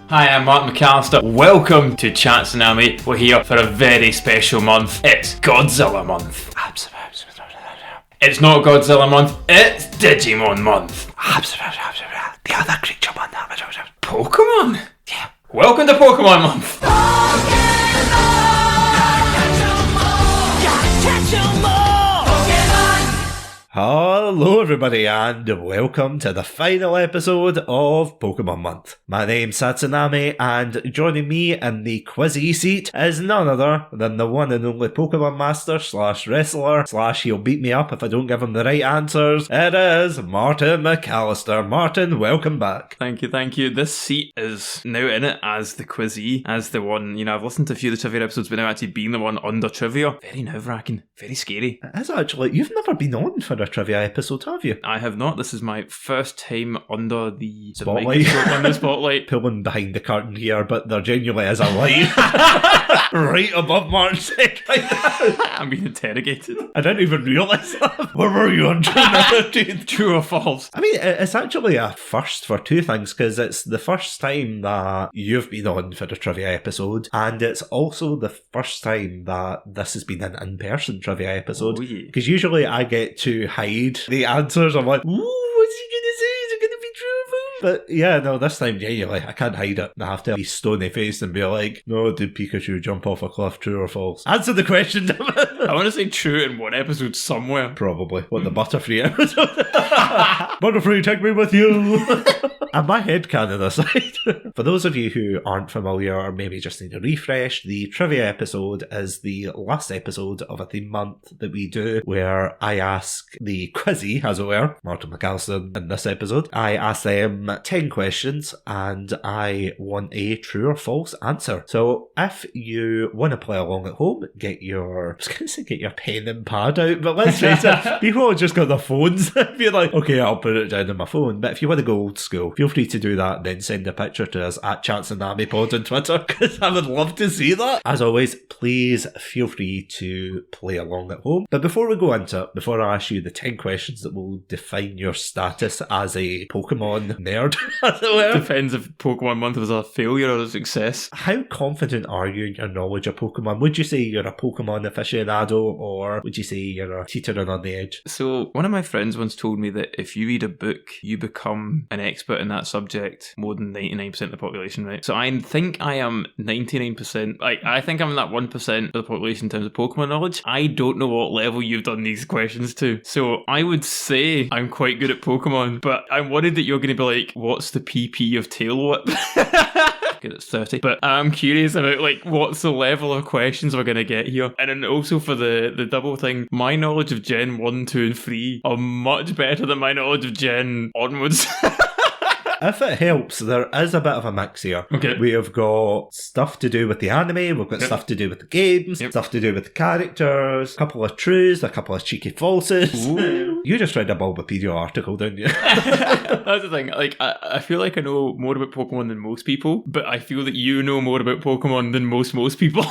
Hi, I'm Martin MacAlistair. Welcome to Chatsunami. We're here for a very special month. It's Godzilla month. It's not Godzilla month, it's Digimon month. The other creature month. Pokemon? Yeah. Welcome to Pokemon month. Hello everybody and welcome to the final episode of Pokémon Month. My name's Satsunami and joining me in the quizzy seat is none other than the one and only Pokémon Master / wrestler / he'll beat me up if I don't give him the right answers. It is Martin MacAlistair. Martin, welcome back. Thank you. This seat is now in it as the quizzy, as the one, I've listened to a few of the trivia episodes, but now actually being the one under trivia. Very nerve-wracking, very scary. It is actually. You've never been on for a trivia episode, have you? I have not. This is my first time under the spotlight. Pulling behind the curtain here, but there genuinely is a light right above Martin's head right now. I'm being interrogated. I didn't even realise that. Where were you on True or false? I mean, it's actually a first for two things, because it's the first time that you've been on for a trivia episode, and it's also the first time that this has been an in-person trivia episode. Because usually I get to hide the answers. I'm like, ooh, what's he going to say? Is it going to be true or false? But yeah, no, this time genuinely, I can't hide it. I have to be stony-faced and be like, no, did Pikachu jump off a cliff, true or false? Answer the question, damn it. I want to say true in one episode somewhere. Probably. What, the Butterfree episode? Butterfree, take me with you! And my headcanon aside, for those of you who aren't familiar or maybe just need a refresh, the trivia episode is the last episode of a theme month that we do, where I ask the quizzy, as it were, Martin MacAlistair in this episode, I ask them 10 questions and I want a true or false answer. So if you want to play along at home, get your pen and pad out, but let's face it, people have just got their phones. Be like, okay, I'll put it down on my phone. But if you want to go old school, feel free to do that, then send a picture to us at Chatsunami Pod on Twitter, because I would love to see that. As always, please feel free to play along at home. But before we go into it, before I ask you the 10 questions that will define your status as a Pokemon nerd, as it were. Depends if Pokemon Month was a failure or a success. How confident are you in your knowledge of Pokemon? Would you say you're a Pokemon aficionado, or would you say you're teetering on the edge? So, one of my friends once told me that if you read a book, you become an expert in that subject more than 99% of the population, right? So I think I am 99%, I think I'm in that 1% of the population in terms of Pokemon knowledge. I don't know what level you've done these questions to. So I would say I'm quite good at Pokemon, but I'm worried that you're going to be like, what's the PP of Tail Whip? Good, it's 30. But I'm curious about what's the level of questions we're going to get here. And then also for the double thing, my knowledge of Gen 1, 2 and 3 are much better than my knowledge of Gen onwards. If it helps, there is a bit of a mix here. Okay. We have got stuff to do with the anime, we've got stuff to do with the games, stuff to do with the characters, a couple of truths, a couple of cheeky falses. Ooh. You just read a Bulbapedia article, didn't you? That's the thing. I feel like I know more about Pokemon than most people, but I feel that you know more about Pokemon than most people.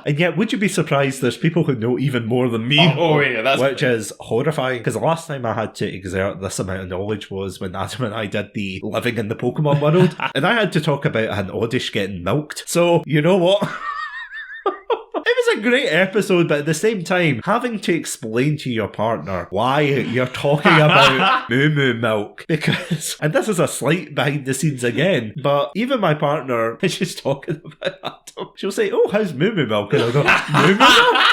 And yet, would you be surprised there's people who know even more than me? Oh yeah, that's which is horrifying, because the last time I had to exert this amount of knowledge was when Adam and I did the living in the Pokemon world, and I had to talk about an Oddish getting milked. So, you know what? It was a great episode, but at the same time, having to explain to your partner why you're talking about moo moo milk, because, and this is a slight behind the scenes again, but even my partner, when she's talking about Adam, she'll say, oh, how's moo moo milk? And I'll go, moo moo milk?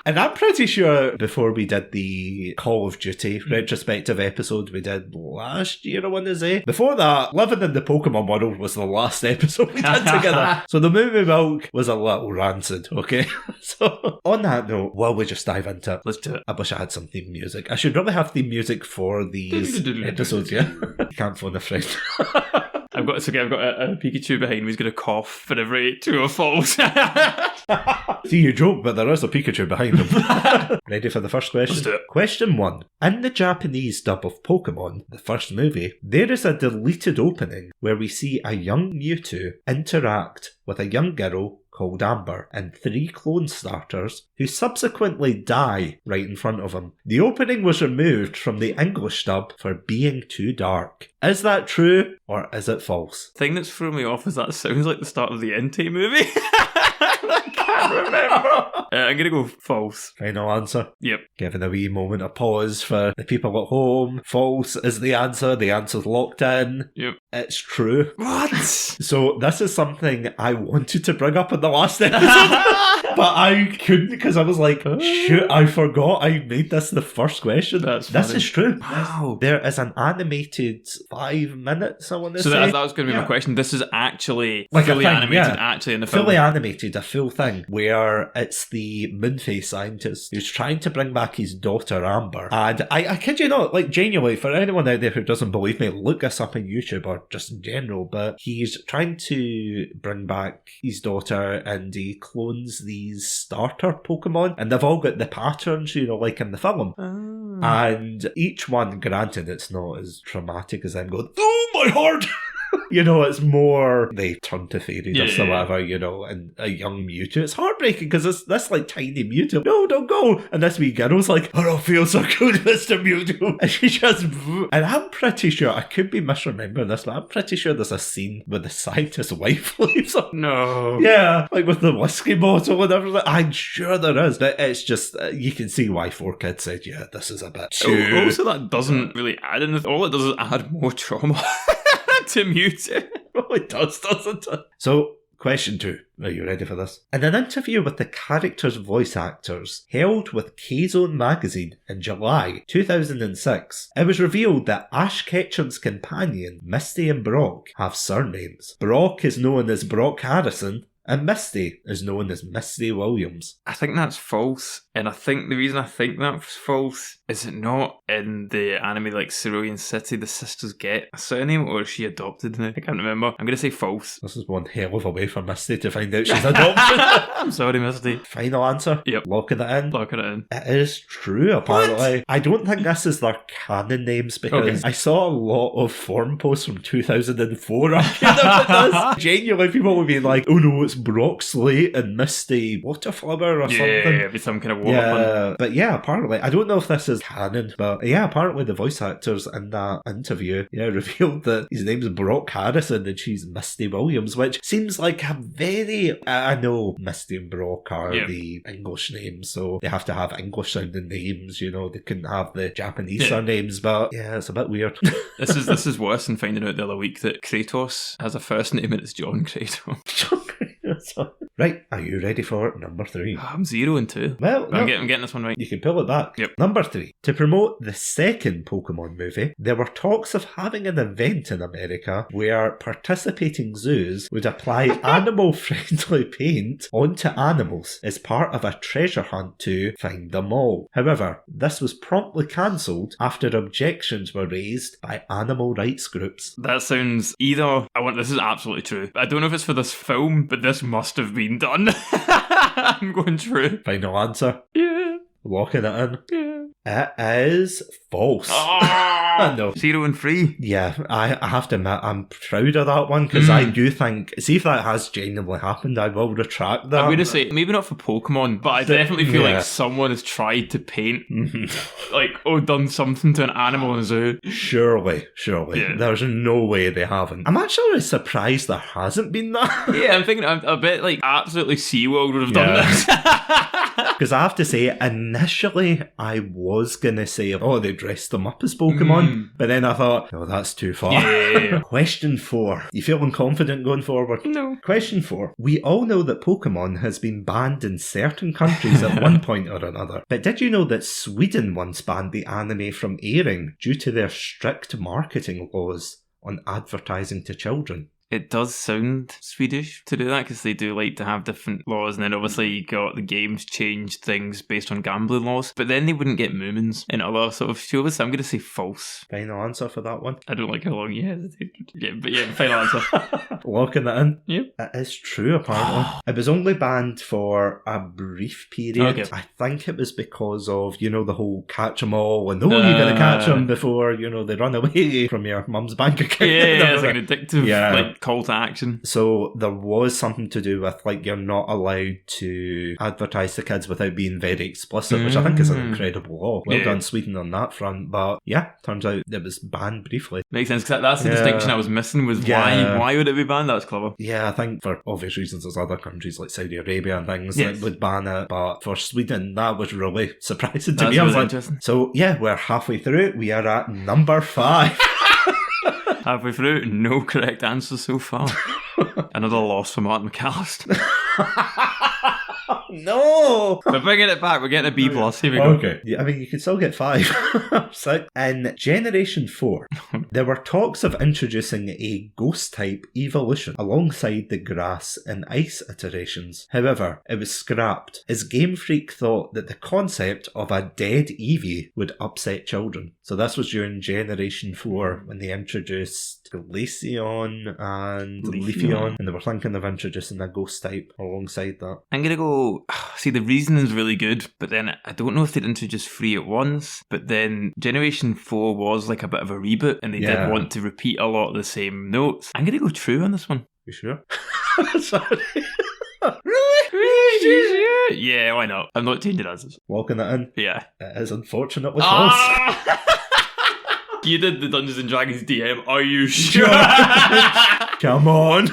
And I'm pretty sure before we did the Call of Duty retrospective episode we did last year, I want to say, before that, Living in the Pokemon World was the last episode we did together. So the Moo Moo Milk was a little rancid, okay? So on that note, will we just dive into it? Let's do it. I wish I had some theme music. I should really have theme music for these episodes, yeah? You can't phone a friend. I've got a Pikachu behind me who's going to cough for every true or false. See, you joke, but there is a Pikachu behind him. Ready for the first question? Let's do it. Question 1. In the Japanese dub of Pokemon, the first movie, there is a deleted opening where we see a young Mewtwo interact with a young girl called Amber and 3 clone starters who subsequently die right in front of him. The opening was removed from the English dub for being too dark. Is that true, or is it false? The thing that's throwing me off is that sounds like the start of the Entei movie. I can't remember. I'm going to go false. Final answer? Yep. Giving a wee moment of pause for the people at home. False is the answer. The answer's locked in. Yep. It's true. What? So this is something I wanted to bring up in the last episode, but I couldn't because I was like, shoot, I forgot I made this the first question. That's this funny. is true. Wow. There is an animated 5 minutes, I want to So say. that was going to be my question. This is actually Like a fully thing, animated, yeah. actually in the film. Fully animated, a full thing, where it's the Moonface scientist who's trying to bring back his daughter Amber. And I kid you not, like genuinely, for anyone out there who doesn't believe me, look this up on YouTube or just in general, but he's trying to bring back his daughter and he clones these starter Pokemon and they've all got the patterns, like in the film. Oh. And each one, granted, it's not as traumatic as them going, oh my heart! It's more they turn to fairy dust or whatever, and a young Mewtwo. It's heartbreaking because it's this like tiny Mewtwo. No, don't go. And this wee girl's like, I don't feel so good, Mr. Mewtwo. And she just, and I'm pretty sure, I could be misremembering this, but I'm pretty sure there's a scene where the scientist's wife leaves him. No. Yeah, like with the whiskey bottle and everything. I'm sure there is. But it's just, you can see why 4Kids said, yeah, this is a bit too... Also, that doesn't really add anything. All it does is add more trauma to Mewtwo. Oh, it does, doesn't it? So, question 2. Are you ready for this? In an interview with the character's voice actors held with K-Zone magazine in July 2006, it was revealed that Ash Ketchum's companion, Misty and Brock, have surnames. Brock is known as Brock Harrison, and Misty is known as Misty Williams. I think that's false. And I think the reason I think that's false is it not in the anime like Cerulean City the sisters get a surname, or is she adopted now? I can't remember. I'm going to say false. This is one hell of a way for Misty to find out she's adopted. I'm sorry, Misty. Final answer? Yep. Locking it in? Locking it in. It is true, apparently. What? I don't think this is their canon names because I saw a lot of forum posts from 2004 this. Genuinely, people would be like, oh no, it's Brock Slate and Misty Waterflower or something. Yeah, it'd be some kind of water yeah, but yeah, apparently, I don't know if this is canon, but yeah, apparently the voice actors in that interview, revealed that his name's Brock Harrison and she's Misty Williams, which seems like a very... I know Misty and Brock are the English names, so they have to have English-sounding names, they couldn't have the Japanese surnames, but yeah, it's a bit weird. This is worse than finding out the other week that Kratos has a first name and it's John Kratos. John Kratos. Right, are you ready for number 3? I'm 0 and 2. Well, I'm getting this one right. You can pull it back. Yep. Number 3. To promote the second Pokemon movie, there were talks of having an event in America where participating zoos would apply animal-friendly paint onto animals as part of a treasure hunt to find them all. However, this was promptly cancelled after objections were raised by animal rights groups. That sounds this is absolutely true. I don't know if it's for this film, but this must have been done. I'm going true. Final answer? Yeah. Locking it in? Yeah. It is false. Oh, no. 0 and 3. Yeah, I have to admit, I'm proud of that one because I do think, see if that has genuinely happened, I will retract that. I'm going to say, maybe not for Pokemon, but I definitely feel like someone has tried to paint, done something to an animal in a zoo. Surely. Yeah. There's no way they haven't. I'm actually surprised there hasn't been that. Yeah, I'm thinking a bit like absolutely SeaWorld would have done this. Because I have to say, initially, I was going to say, they dressed them up as Pokemon. But then I thought, no, that's too far. Yeah. Question 4. You feeling confident going forward? No. Question 4. We all know that Pokemon has been banned in certain countries at one point or another. But did you know that Sweden once banned the anime from airing due to their strict marketing laws on advertising to children? It does sound Swedish to do that because they do like to have different laws, and then obviously you got the games change things based on gambling laws, but then they wouldn't get Moomins in other sort of shows, so I'm going to say false. Final answer for that one? I don't like how long you hesitated. Yeah, final answer. Locking that in? Yep. It is true, apparently. It was only banned for a brief period. Okay. I think it was because of, the whole catch 'em all and, you're going to catch them before, they run away from your mum's bank account. Yeah, it's like an addictive like call to action. So there was something to do with like you're not allowed to advertise to kids without being very explicit, which I think is an incredible law. Well done, Sweden, on that front. But yeah, turns out it was banned briefly. Makes sense, because that's the distinction I was missing, was why would it be banned? That's clever. Yeah, I think for obvious reasons there's other countries like Saudi Arabia and things that would ban it, but for Sweden that was really surprising to me. Really interesting. So yeah, we're halfway through. We are at number 5. Halfway through, no correct answers so far. Another loss for Martin MacAlistair. No! We're bringing it back. We're getting a B+. Here we go. Okay. Yeah, I mean, you can still get 5. 6. In Generation 4, there were talks of introducing a ghost-type evolution alongside the grass and ice iterations. However, it was scrapped as Game Freak thought that the concept of a dead Eevee would upset children. So this was during Generation 4 when they introduced Glaceon and Leafeon, and they were thinking of introducing a ghost-type alongside that. I'm going to go... See, the reasoning's really good, but then I don't know if they'd introduce 3 at once, but then Generation 4 was like a bit of a reboot, and they did want to repeat a lot of the same notes. I'm going to go true on this one. You sure? Sorry. Really? Yeah, why not? I'm not changing answers. Walking it in. Yeah. It is unfortunately false. You did the Dungeons and Dragons DM, are you sure? Come on.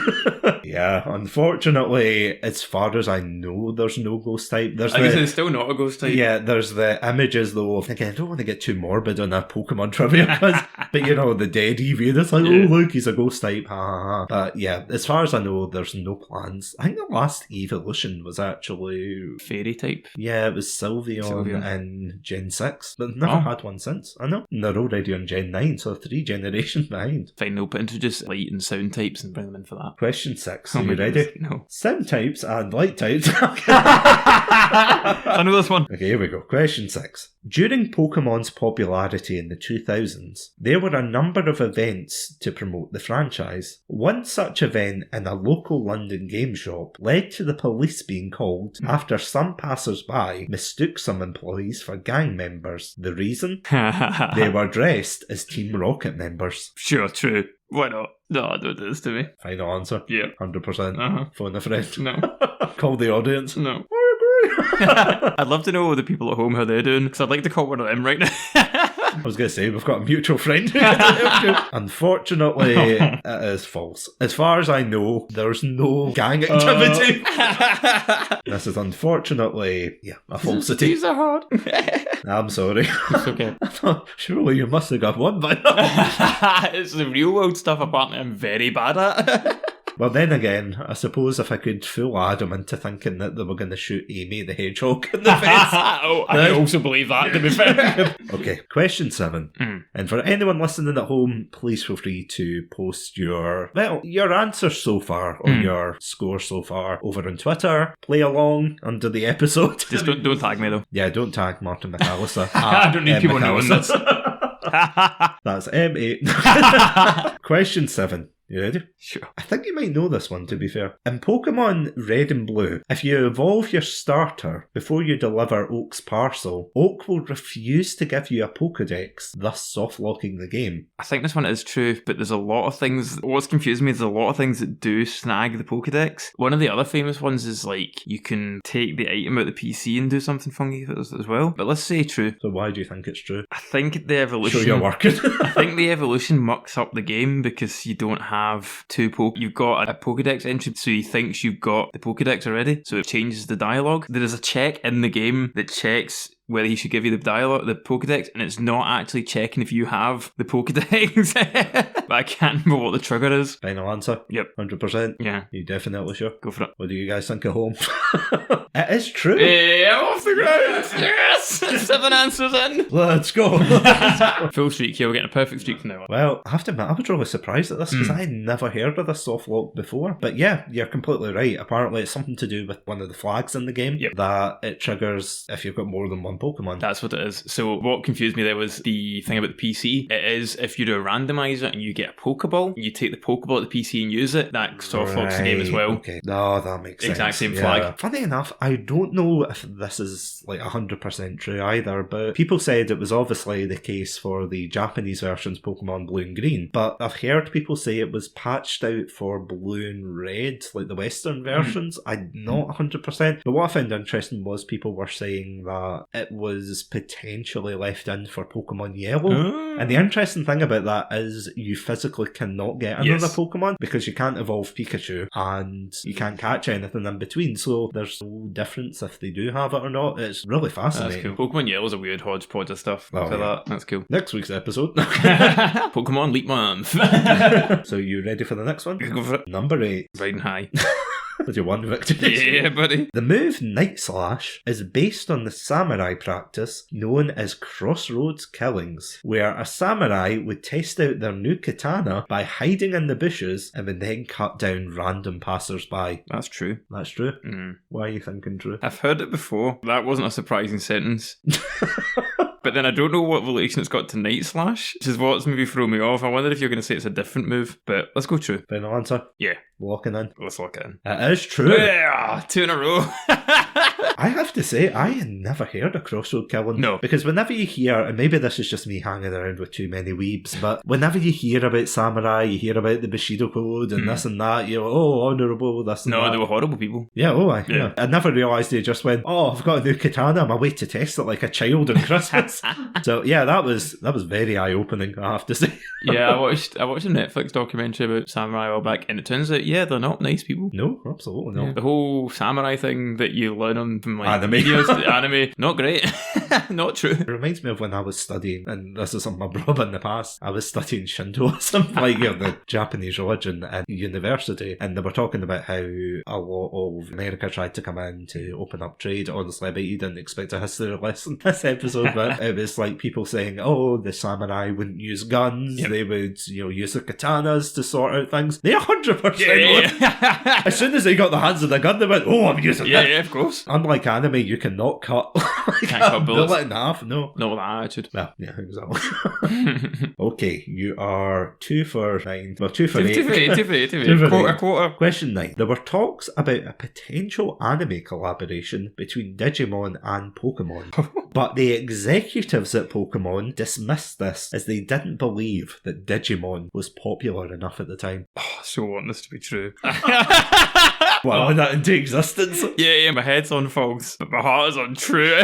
Yeah, unfortunately, as far as I know, there's no ghost type. I guess it's still not a ghost type. Yeah, there's the images though. Again, I don't want to get too morbid on a Pokemon trivia quiz, but you know, the dead Eevee, that's like, oh look, he's a ghost type, ha ha ha. But yeah, as far as I know, there's no plans. I think the last evolution was actually... Fairy type? Yeah, it was Sylveon in Gen 6, but never had one since. I know. And they're already on Gen 9, so 3 generations behind. Fine, no, but introduce light and sound types and bring them in for that. Question 6. Are you ready? No. Sound types and light types. I know this one. Okay, here we go. Question 6. During Pokemon's popularity in the 2000s, there were a number of events to promote the franchise. One such event in a local London game shop led to the police being called after some passers-by mistook some employees for gang members. The reason? They were dressed as Team Rocket members. Sure, true. Why not? No, don't do this to me. Final answer? Yeah. 100%. Phone a friend? No. Call the audience? No. I'd love to know the people at home how they're doing, because I'd like to call one of them right now. I was going to say, we've got a mutual friend. Unfortunately, it is false. As far as I know, there's no gang activity. This is unfortunately, a falsity. These are hard. I'm sorry. It's okay. I thought, surely you must have got one by now. It's the real world stuff apparently I'm very bad at. Well, then again, I suppose if I could fool Adam into thinking that they were going to shoot Amy the Hedgehog in the face. I also believe that, to be fair. Okay, question 7. And for anyone listening at home, please feel free to post your answers so far, or your score so far, over on Twitter. Play along under the episode. Just don't tag me, though. Yeah, don't tag Martin MacAlistair. I don't need people knowing this. That's M8. Question 7. You ready? Sure. I think you might know this one, to be fair. In Pokemon Red and Blue, if you evolve your starter before you deliver Oak's parcel, Oak will refuse to give you a Pokedex, thus soft-locking the game. I think this one is true, but there's a lot of things... What's confusing me is there's a lot of things that do snag the Pokedex. One of the other famous ones is, like, you can take the item out of the PC and do something funky with it as well. But let's say true. So why do you think it's true? I think the evolution... Show you're working. I think the evolution mucks up the game because you don't have you've got a Pokedex entry, so he thinks you've got the Pokedex already, so it changes the dialogue. There is a check in the game that checks whether he should give you the Pokedex, and it's not actually checking if you have the Pokedex. But I can't remember what the trigger is. Final answer? Yep. 100%? Yeah. You definitely sure? Go for it. What do you guys think at home? It is true. Hey, I'm off the ground. Yes! 7 answers in. Let's go. Full streak here. We're getting a perfect streak from now on. Well, I have to admit, I was really surprised at this because I had never heard of this soft lock before. But yeah, you're completely right. Apparently, it's something to do with one of the flags in the game that it triggers if you've got more than one on Pokemon. That's what it is. So what confused me there was the thing about the PC. It is if you do a randomizer and you get a Pokeball, you take the Pokeball at the PC and use it, that soft locks the game as well. Okay. No, that makes sense. Exact same flag. Funny enough, I don't know if this is like 100% true either, but people said it was obviously the case for the Japanese versions Pokemon Blue and Green, but I've heard people say it was patched out for Blue and Red, like the Western versions. I'm not 100%, but what I found interesting was people were saying that it was potentially left in for Pokemon Yellow. And the interesting thing about that is you physically cannot get another Pokemon because you can't evolve Pikachu and you can't catch anything in between, so there's no difference if they do have it or not. It's really fascinating. That's cool. Pokemon Yellow's a weird hodgepodge of stuff. That. That's cool. Next week's episode. Pokemon Leap Month. So you ready for the next one? Go for it. Number 8. Riding high. With your one victory. Yeah, buddy. The move Night Slash is based on the samurai practice known as Crossroads Killings, where a samurai would test out their new katana by hiding in the bushes and would then cut down random passers-by. That's true. That's true? Mm. Why are you thinking true? I've heard it before. That wasn't a surprising sentence. But then I don't know what relation it's got to Night Slash, which is what's maybe thrown me off. I wondered if you're going to say it's a different move, but let's go true. Final answer? Yeah. Locking in? Let's lock it in. It is true. Yeah, 2 in a row. I have to say, I had never heard of Crossroad Killing. No. Because whenever you hear, and maybe this is just me hanging around with too many weebs, but whenever you hear about samurai, you hear about the Bushido Code and this and that, you're like, oh, honourable, this and that. No, they were horrible people. Yeah, yeah. I never realised they just went, oh, I've got a new katana, I'm away to test it like a child on Christmas. So yeah, that was very eye-opening, I have to say. Yeah, I watched a Netflix documentary about samurai a while back, and it turns out, yeah, they're not nice people. No, absolutely not. Yeah. The whole samurai thing that you learn on from like anime. videos, anime, not great. Not true. It reminds me of when I was studying, and this is something I brought up in the past, I was studying Shintoism, like the Japanese religion at university, and they were talking about how a lot of America tried to come in to open up trade. Honestly, I bet you didn't expect a history lesson this episode, but it was like people saying, oh, the samurai wouldn't use guns, they would, use their katanas to sort out things. They 100% would. As soon as they got the hands of the gun, they went, oh, I'm using that. Yeah, of course. Unlike anime, you cannot cut can't cut bullets. Bullet in half, no. Not with that attitude. Well, yeah, exactly. Okay, you are 2 for 9. Well, 2 for 8. 2 for 8. A quarter. Question 9. There were talks about a potential anime collaboration between Digimon and Pokemon, but the executives at Pokemon dismissed this as they didn't believe that Digimon was popular enough at the time. Oh, I so want this to be true. Well, that into existence. Yeah, my head's on false, but my heart is on true.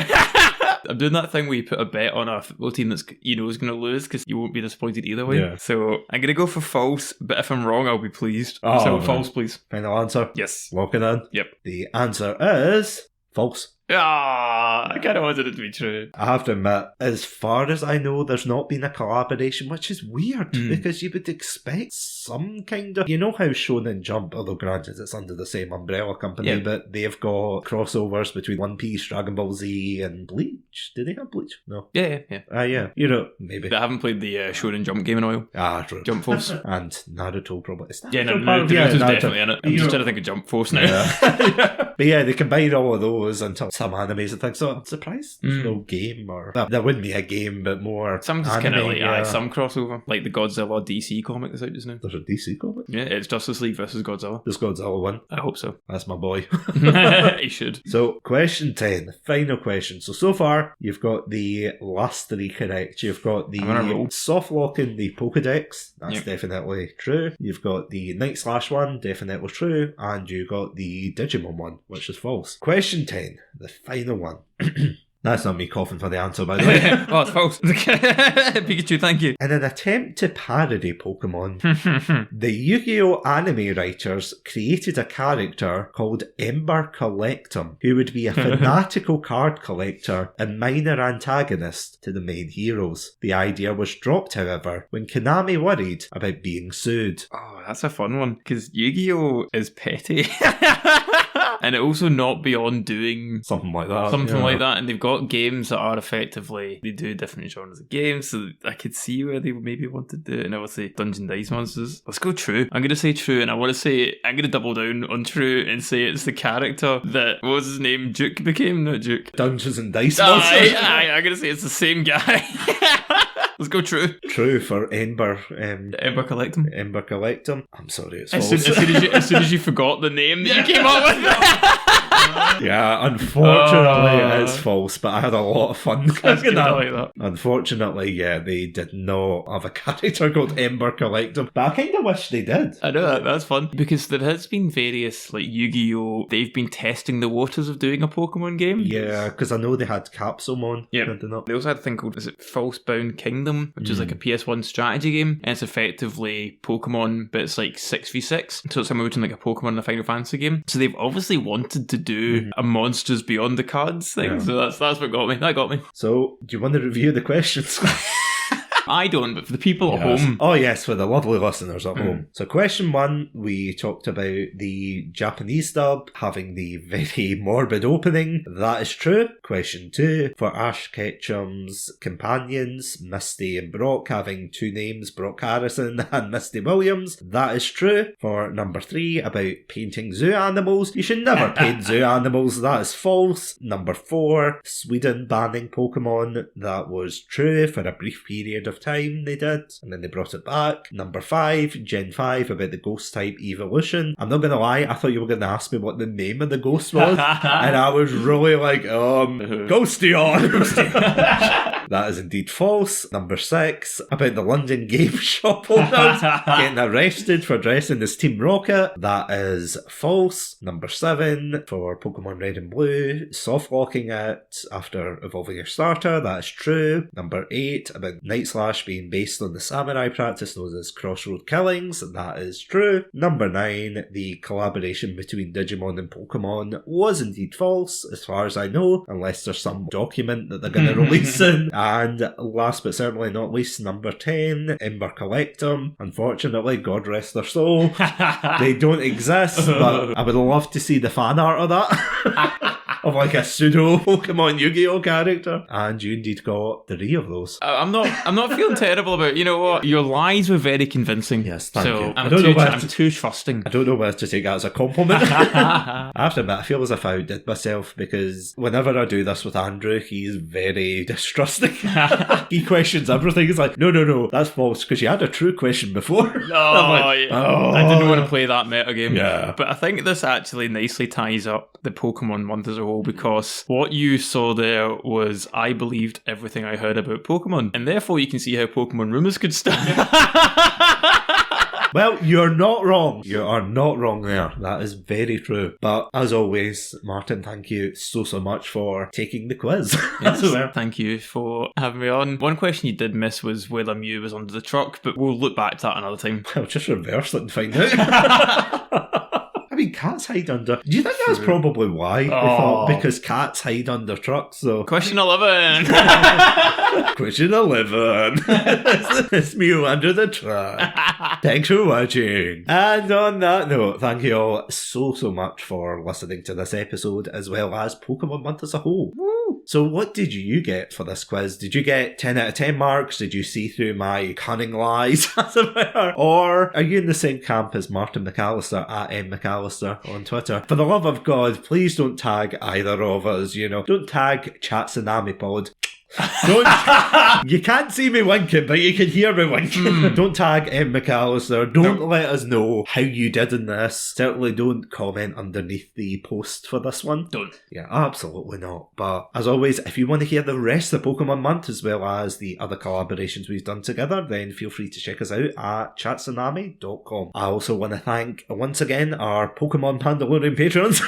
I'm doing that thing where you put a bet on a football team that's is going to lose because you won't be disappointed either way. Yeah. So I'm going to go for false, but if I'm wrong, I'll be pleased. Oh, so false, please. Final answer? Yes. Locking in? Yep. The answer is false. I kind of wanted it to be true. I have to admit, as far as I know, there's not been a collaboration, which is weird, because you would expect some kind of... You know how Shonen Jump, although granted it's under the same umbrella company, but they've got crossovers between One Piece, Dragon Ball Z, and Bleach. Do they have Bleach? No. Yeah. Yeah. Maybe. I haven't played the Shonen Jump game in a while. True. Jump Force. And Naruto probably. Naruto's definitely in it. I'm just trying to think of Jump Force now. Yeah. But yeah, they combine all of those into some animes and things. So I'm surprised there's no game, or there wouldn't be a game, but more some just kind of like some crossover, like the Godzilla DC comic that's out just now. There's a DC comic? Yeah, it's Justice League versus Godzilla. Does Godzilla win? I hope so. That's my boy. He should. So question 10, the final question. So far you've got the last 3 correct. You've got the soft locking the Pokedex. That's definitely true. You've got the Night Slash one, definitely true, and you got the Digimon one, which is false. Question 10, the final one. That's not me coughing for the answer, by the way. Oh, it's false. Pikachu, thank you. In an attempt to parody Pokemon, the Yu-Gi-Oh! Anime writers created a character called Ember Collectem, who would be a fanatical card collector and minor antagonist to the main heroes. The idea was dropped, however, when Konami worried about being sued. Oh, that's a fun one, because Yu-Gi-Oh! Is petty. And it also not beyond doing Something like that. something like that. And they've got games that are effectively, they do different genres of games, so I could see where they maybe want to do it. And I would say Dungeon Dice Monsters. Let's go true. I'm going to say true, and I want to say, I'm going to double down on true and say it's the character that, what was his name, Duke became? Not Duke. Dungeons and Dice Monsters. I'm going to say it's the same guy. Let's go true. True for Ember. Ember Collectem. Ember Collectem. I'm sorry, it's As false. as soon as you forgot the name that you came up with. Yeah, unfortunately it's false, but I had a lot of fun cooking that. Like that. Unfortunately, yeah, they did not have a character called Ember Collectem, but I kind of wish they did. I know that's fun, because there has been various, like Yu-Gi-Oh! They've been testing the waters of doing a Pokemon game. Yeah, because I know they had Capsumon. Yeah. Did they not? They also had a thing called, is it Falsebound Kingdom, which is like a PS1 strategy game, and it's effectively Pokemon, but it's like 6v6, so it's somewhere between like a Pokemon and a Final Fantasy game. So they've obviously wanted to do a Monsters Beyond the Cards thing, so that's what got me. That got me. So, do you want to review the questions? I don't, but for the people at home. Oh yes, for the lovely listeners at home. So question 1, we talked about the Japanese dub having the very morbid opening. That is true. Question 2, for Ash Ketchum's companions, Misty and Brock, having two names, Brock Harrison and Misty Williams. That is true. For number 3, about painting zoo animals, you should never paint zoo animals. That is false. Number 4, Sweden banning Pokemon. That was true for a brief period of time they did, and then they brought it back. Number 5, Gen 5, about the ghost type evolution. I'm not gonna lie, I thought you were gonna ask me what the name of the ghost was, and I was really like, Ghostion. That is indeed false. Number 6, about the London game shop owners getting arrested for dressing as Team Rocket. That is false. Number 7, for Pokemon Red and Blue, soft locking it after evolving your starter. That is true. Number 8, about Night Slash being based on the samurai practice known as Crossroad Killings. That is true. Number 9, the collaboration between Digimon and Pokemon was indeed false, as far as I know, unless there's some document that they're going to release soon. And last but certainly not least, number 10, Ember Collectem. Unfortunately, God rest their soul, they don't exist, but I would love to see the fan art of that. Of like a pseudo Pokemon Yu-Gi-Oh character. And you indeed got 3 of those. I'm not feeling terrible about it. You know what? Your lies were very convincing. Yes, thank you. I'm too trusting. I don't know whether to take that as a compliment. I have to admit, I feel as if I outdid myself, because whenever I do this with Andrew, he's very distrusting. He questions everything. He's like, no, that's false, because you had a true question before. I didn't want to play that meta game. Yeah. But I think this actually nicely ties up the Pokemon month as a whole, because what you saw there was, I believed everything I heard about Pokemon, and therefore you can see how Pokemon rumours could start. Well, you're not wrong. You are not wrong there. That is very true. But as always, Martin, thank you so much for taking the quiz. Yes, thank you for having me on. One question you did miss was whether Mew was under the truck, but we'll look back to that another time. I'll just reverse it and find out. I mean, cats hide under... Do you think that's probably why? They thought, because cats hide under trucks, so... Question 11! Question 11. It's Mew under the truck. Thanks for watching. And on that note, thank you all so much for listening to this episode, as well as Pokemon Month as a whole. Woo! So what did you get for this quiz? Did you get 10 out of 10 marks? Did you see through my cunning lies, as it were? Or are you in the same camp as Martin MacAlistair at MacAlistair on Twitter? For the love of God, please don't tag either of us, Don't tag Chatsunami Pod. You can't see me winking, but you can hear me winking. Don't tag MacAlistair. Don't let us know how you did in this. Certainly don't comment underneath the post for this one. Don't. Yeah, absolutely not. But as always, if you want to hear the rest of Pokemon Month, as well as the other collaborations we've done together, then feel free to check us out at chatsunami.com. I also want to thank, once again, our Pokemon Pandalorian patrons.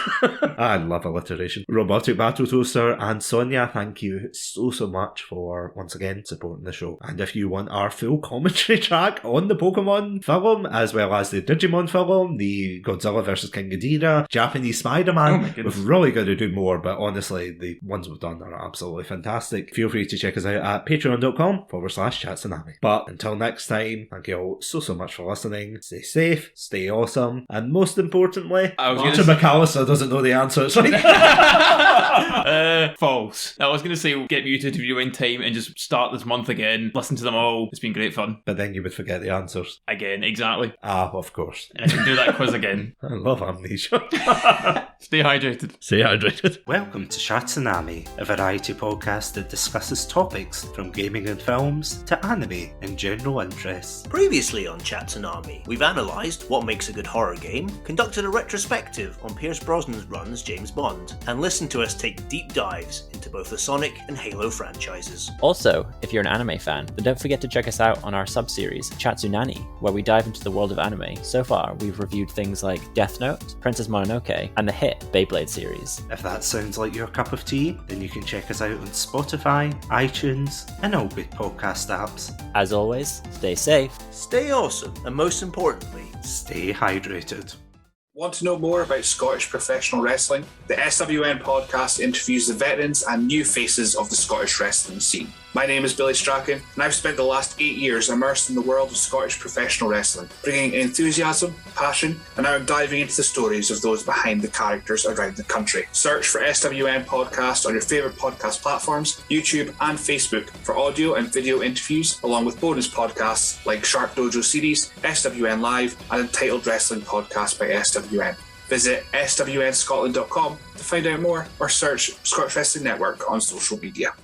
I love alliteration. Robotic Battle Toaster and Sonia, thank you so much for, once again, supporting the show. And if you want our full commentary track on the Pokemon film, as well as the Digimon film, the Godzilla vs. King Ghidorah, Japanese Spider-Man, we've really got to do more, but honestly, the ones we've done are absolutely fantastic. Feel free to check us out at patreon.com/Chatsunami. But until next time, thank you all so much for listening. Stay safe, stay awesome, and most importantly, Martin MacAlistair doesn't know the answer. It's like false. I was going to say get muted to viewing time and just start this month again. Listen to them all. It's been great fun. But then you would forget the answers. Again, exactly. Of course. And I can do that quiz again. I love amnesia. Stay hydrated. Stay hydrated. Welcome to Chatsunami, a variety podcast that discusses topics from gaming and films to anime and general interests. Previously on Chatsunami, we've analysed what makes a good horror game, conducted a retrospective on Pierce Brosnan's run as James Bond, and listened to us take deep dives into both the Sonic and Halo franchises. Also, if you're an anime fan, then don't forget to check us out on our sub-series, Chatsunami, where we dive into the world of anime. So far, we've reviewed things like Death Note, Princess Mononoke, and the hit Beyblade series. If that sounds like your cup of tea, then you can check us out on Spotify, iTunes, and all good podcast apps. As always, stay safe, Stay awesome, and most importantly, stay hydrated. Want to know more about Scottish professional wrestling? The SWN podcast interviews the veterans and new faces of the Scottish wrestling scene. My name is Billy Strachan, and I've spent the last 8 years immersed in the world of Scottish professional wrestling, bringing enthusiasm, passion, and now I'm diving into the stories of those behind the characters around the country. Search for SWN Podcast on your favourite podcast platforms, YouTube and Facebook for audio and video interviews, along with bonus podcasts like Shark Dojo Series, SWN Live, and Entitled Wrestling Podcast by SWN. Visit swnscotland.com to find out more or search Scottish Wrestling Network on social media.